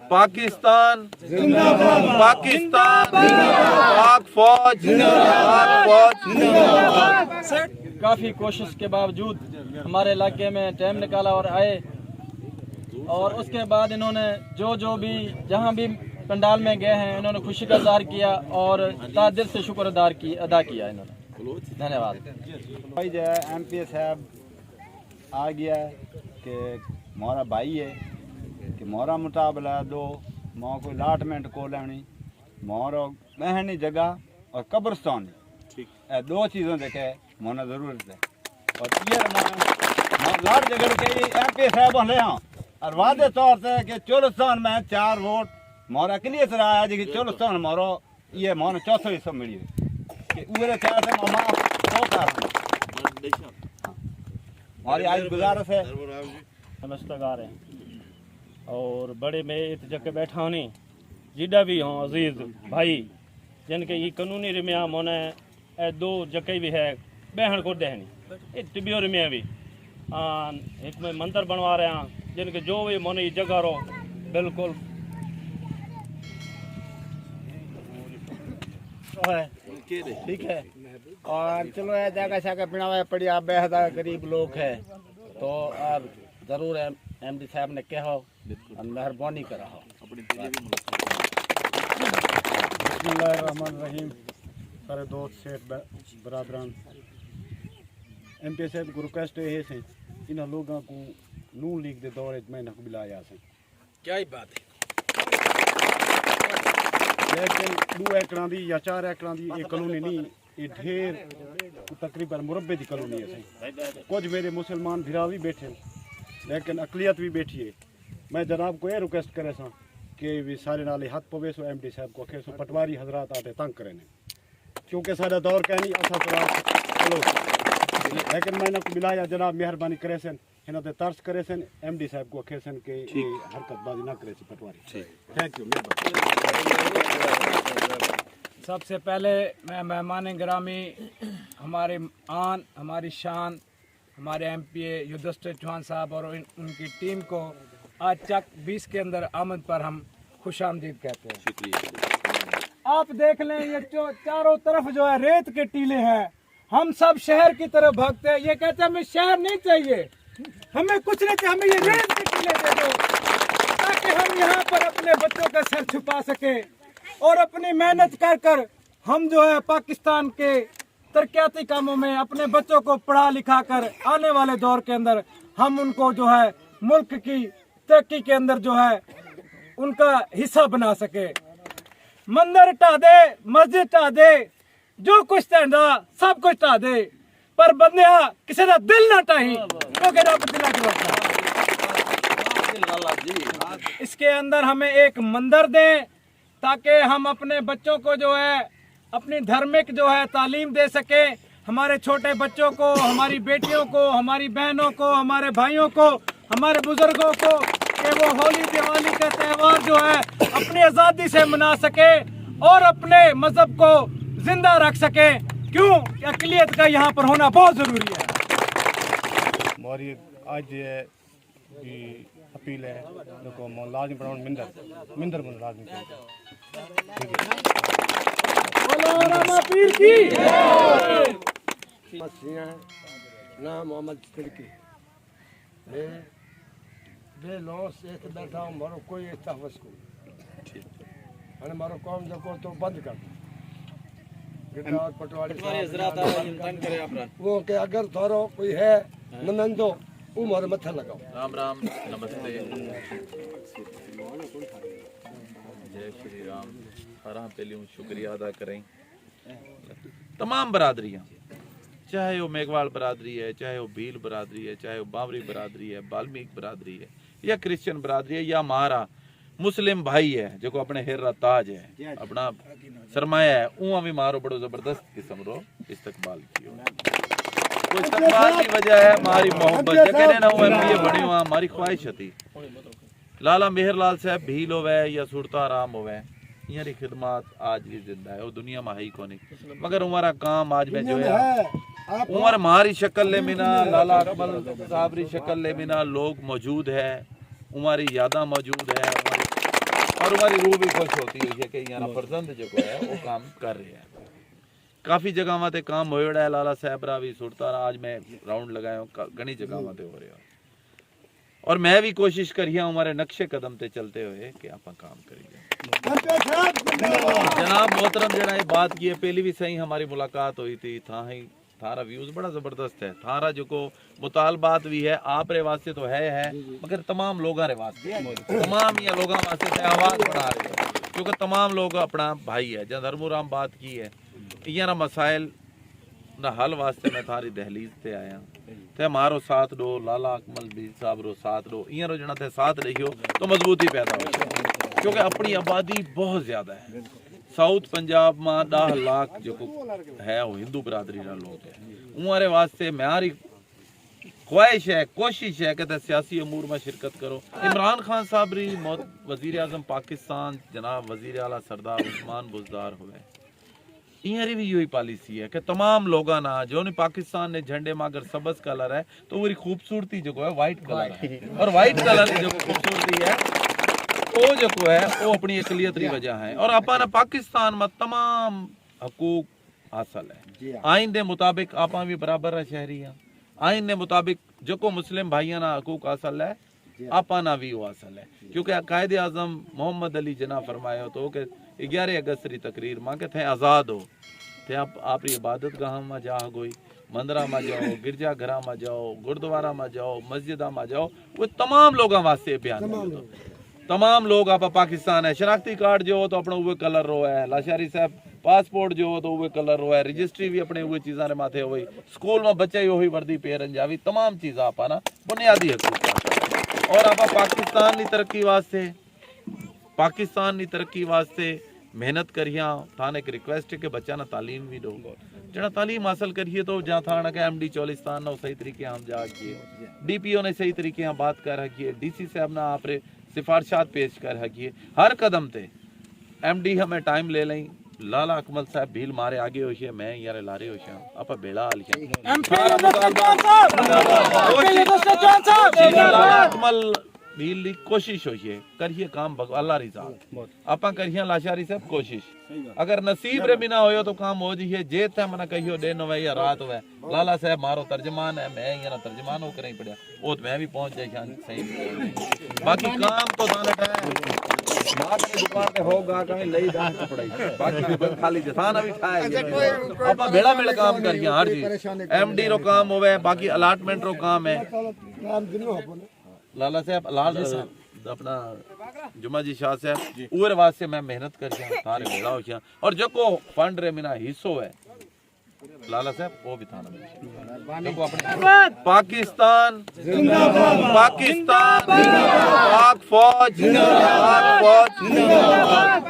पाकिस्तान जिंदाबाद, पाकिस्तान पाक फौज जिंदाबाद। काफ़ी कोशिश के बावजूद हमारे इलाके में टाइम निकाला और आए, और उसके बाद इन्होंने जो भी जहां भी पंडाल में गए हैं इन्होंने खुशी का इज़हार किया और तहे दिल से शुक्र अदा किया इन्होंने। धन्यवाद भाई। जो है MP साहब आ गया कि मोरा भाई है कि मोरा मुताबला दो मों कोई लाटमेंट को लेनी मोरो बहनी जगह और कब्रस्तान ये दो चीज़ों देखे मोना ज़रूरत है। और ये लाट जगह के MP साहब ले हाँ और वादे तौर से कि चोलिस्तान में 4 वोट मोरा क्लियर से आया जी कि चोलिस्तान मोरो ये मोने चौथो हिस्सा मिली कि उरे क्या से मामा तो कर हमारी आज गुजारिश है। नमस्कार है और बड़े में इत जगह बैठा होनी जिडा भी हों अजीज भाई जिनके ये कानूनी रिमिया मोने दो जगह भी है बहन को दहनी टिबियो रिमिया भी एक में मंदिर बनवा रहे हैं जिनके जो भी मोने ये जगह रो बिल्कुल है ठीक है। और चलो ये जगह शाखा पिना पड़ी बेहद गरीब लोग है तो आप जरूर MD साहब ने कहो और मेहरबानी करा हो। बिस्मिल्लाहिर्रहमानिर्रहीम। सारे दोस्त सेठ बरादरान MP साहब को रिक्वेस्ट है से इन लोगों को नून लीग के दौरे में न बुलाया से क्या ही बात है। लेकिन 2 एकड़ की या 4 एकड़ की ये कॉलोनी नहीं ये ढेर तकरीबन मुरब्बे की कॉलोनी है। कुछ मेरे मुसलमान भिरा भी बैठे लेकिन अकलियत भी बैठी है। मैं जनाब को ये रिक्वेस्ट करे सा कि भी सारे नाले हाथ पवे सो MD साहब को खे सो पटवारी हजरात आते तंग करें क्योंकि सारा दौर कहनी असा चलो लेकिन मैंने को मिलाया जनाब मेहरबानी करे सन हिन ते तर्स करे सन MD साहब को खे सन के हरकतबाजी ना करे पटवारी। Thank you. सबसे पहले मैं मेहमान गिरामी हमारे आन हमारी शान हमारे MPA युधिष्ठिर चौहान साहब और उनकी टीम को आज चक 20 के अंदर आमद पर हम खुशामदीद कहते हैं। शुक्रिया। आप देख लें ये चारों तरफ जो है रेत के टीले हैं। हम सब शहर की तरफ भागते हैं, ये कहते हैं हमें शहर नहीं चाहिए, हमें कुछ नहीं चाहिए, हमें ये रेत के टीले दे दो ताकि हम यहाँ पर अपने बच्चों का सर छुपा सके और अपनी मेहनत कर कर हम जो है पाकिस्तान के तरक्याती कामों में अपने बच्चों को पढ़ा लिखा कर आने वाले दौर के अंदर हम उनको जो है मुल्क की तरक्की के अंदर जो है उनका हिस्सा बना सके। मंदिर ढा दे मस्जिद ढा दे जो कुछ ढा सब कुछ ढा दे पर बंदिया किसी का दिल ना ढाही क्योंकि रब दिला इसके अंदर हमें एक मंदिर दें ताकि हम अपने बच्चों को जो है अपनी धार्मिक जो है तालीम दे सके। हमारे छोटे बच्चों को हमारी बेटियों को हमारी बहनों को हमारे भाइयों को हमारे बुजुर्गों को कि वो होली दिवाली का त्यौहार जो है अपनी आज़ादी से मना सके और अपने मजहब को जिंदा रख सके। क्यों अक़लियत का यहाँ पर होना बहुत ज़रूरी है। हमारी आज अपील है देखो लाजमी बनाओ मिंदर बन लाजमी नाम मोहम्मद सिद्दीकी बे लो से बैठा हूँ मारो कोई तहफ़्फ़ुज़ को अने मारो कौम जो तो बंद कर गिरदार पटवारी वो के अगर थोरो कोई है नंदो उमर मथा लगाओ। राम राम नमस्ते जय श्री राम। हरा पहले शुक्रिया अदा करें तमाम बरादरियाँ चाहे वो मेघवाल बरादरी है चाहे वो भील बरादरी है चाहे वो बावरी बरादरी है बाल्मीक बरादरी है या क्रिश्चियन बरादरी है या हमारा मुस्लिम भाई है जो अपने हिर्रा ताज है अपना सरमाया है उहाँ भी मारो बड़ो जबरदस्त किस्म रो इस्तकबाल कियो। तो इस्तकबाल की वजह है हमारी मोहब्बत जगह ना हुआ MPA बनी हुआ हमारी ख्वाहिश थी लाला मेहरलाल साहब भील होवे या सुरता राम होवे यहाँ की खिदमत आज भी जिंदा है वो दुनिया में ही को नहीं मगर हमारा काम आज में जो है उमर हमारी शक्ल ले बिना लाला अकमल साहब की शक्ल ले बिना लोग मौजूद है हमारी यादा मौजूद है और हमारी रूह भी खुश होती है कि यहाँ फर्जंद जो है वो काम कर रहे हैं। काफ़ी जगह ते काम हो रहा है, लाला साहबरा भी सुरतारा आज मैं राउंड लगाया घनी जगह ते हो रहे हो, और मैं भी कोशिश करिए हमारे नक्शे कदम ते चलते हुए कि आप काम करिए। जनाब मोहतरम जरा ये बात की है, पहली भी सही हमारी मुलाकात हुई थी, थारा व्यूज बड़ा जबरदस्त है, थारा जो को मुतालबात भी है आप रे वास्ते तो है मगर तमाम लोगों रे वास्ते, तमाम ये लोगों वास्ते आवाज बढ़ा रहे हो, क्योंकि तमाम लोग अपना भाई है। जब धर्मूराम बात की है ये ना मसाइल ना हल वास्ते मैं थारी दहलीज ते आया थे, मारो साथ दो, लाला अकमल भी साहब रो साथ दो, ये रो जना थे साथ रहियो तो मजबूती पैदा हो, क्योंकि अपनी आबादी बहुत ज्यादा है। साउथ पंजाब में 10 लाख जो है वो हिंदू बरादरी ना लोग है, उमारे वास्ते म्यारी ख्वाहिश है, कोशिश है कि सियासी अमूर में शिरकत करो। इमरान खान साहब री वजीर आजम पाकिस्तान जनाब वजीर आला सरदार उस्मान बुज़दार हुए, इहरी भी यही पॉलिसी है कि तमाम लोगों ना जो नहीं पाकिस्तान ने झंडे में अगर सबज कलर है तो वो खूबसूरती जो है वाइट कलर है, और वाइट कलर की जो खूबसूरती है वो जो है वो अपनी अकलियत की वजह है। और अपन पाकिस्तान में तमाम हकूक हासिल है, आइन के मुताबिक आप भी बराबर है शहरी हैं, आइन के मुताबिक जो को मुस्लिम भाइयों ना हकूक हासिल है आपना भी वो हासिल है, क्योंकि कायदे आजम मोहम्मद अली जना फरमाया तो कि 11 अगस्त की तकरीर मां के थे आज़ाद हो थे आप इबादत गाह में जा गोई, मंदिरा में जाओ, गिरजा घर में जाओ, गुरुद्वारा में जाओ, मस्जिदा में जाओ, वो तमाम लोगों वास्ते बयान तमाम लोग आप पाकिस्तान है। शनाख्ती कार्ड जो हो तो अपना वो कलर रो है, लाशारी साहब पासपोर्ट जो हो तो वो कलर रो है, रजिस्ट्री भी अपने वो चीज़ा रे माथे हुई, स्कूल में बच्चे वही वर्दी पेरन जावी, तमाम चीज़ा आप ना बुनियादी हकूक। और आप पाकिस्तान की तरक्की वास्ते, पाकिस्तान की तरक्की वास्ते मेहनत करिए। थाने एक रिक्वेस्ट है कि बच्चा ना तालीम भी दो, जना तालीम हासिल करिए तो जहाँ थाना के MD चौलिस्तान ना सही तरीके हम जागिए, DPO ने सही तरीके यहाँ बात कर रखी है, DC साहब ना आप सिफारशात पेश कर रखी है, हर कदम ते MD हमें टाइम ले लें, लाला अकमल साहब भील मारे आगे होशिए, मैं यार लारे होशिया आप बेड़ा लाला अकमल भील ली कोशिश होइए करिए काम अल्लाह रिजा आप करिए लाशारी साहब कोशिश, अगर नसीब रे बिना होयो तो काम हो जाइए, जे थे मना कहियो दिन होवे या रात होवे, लाला साहब मारो तर्जमान है, मैं यहाँ तर्जमान हो कर ही पड़ा वो तो मैं भी पहुंच जाए सही, बाकी काम तो दानट है दुकान पे होगा कहीं लई दान कपड़ाई, बाकी खाली जथाना भी खाए आप बेड़ा मेड़ा काम करिए हर चीज, MD रो काम होवे, बाकी अलाटमेंट रो काम है। लाला साहब लाल अपना जुमा जी शाह साहब उर वास्ते मैं मेहनत करके सारे बेड़ा हो, और जो को फंड रे मिना हिस्सो है लाला साहब वो भी थाना में देखो अपने पाकिस्तान जिंदाबाद, पाकिस्तान पाक फौज जिंदाबाद, पाक फौज जिंदाबाद।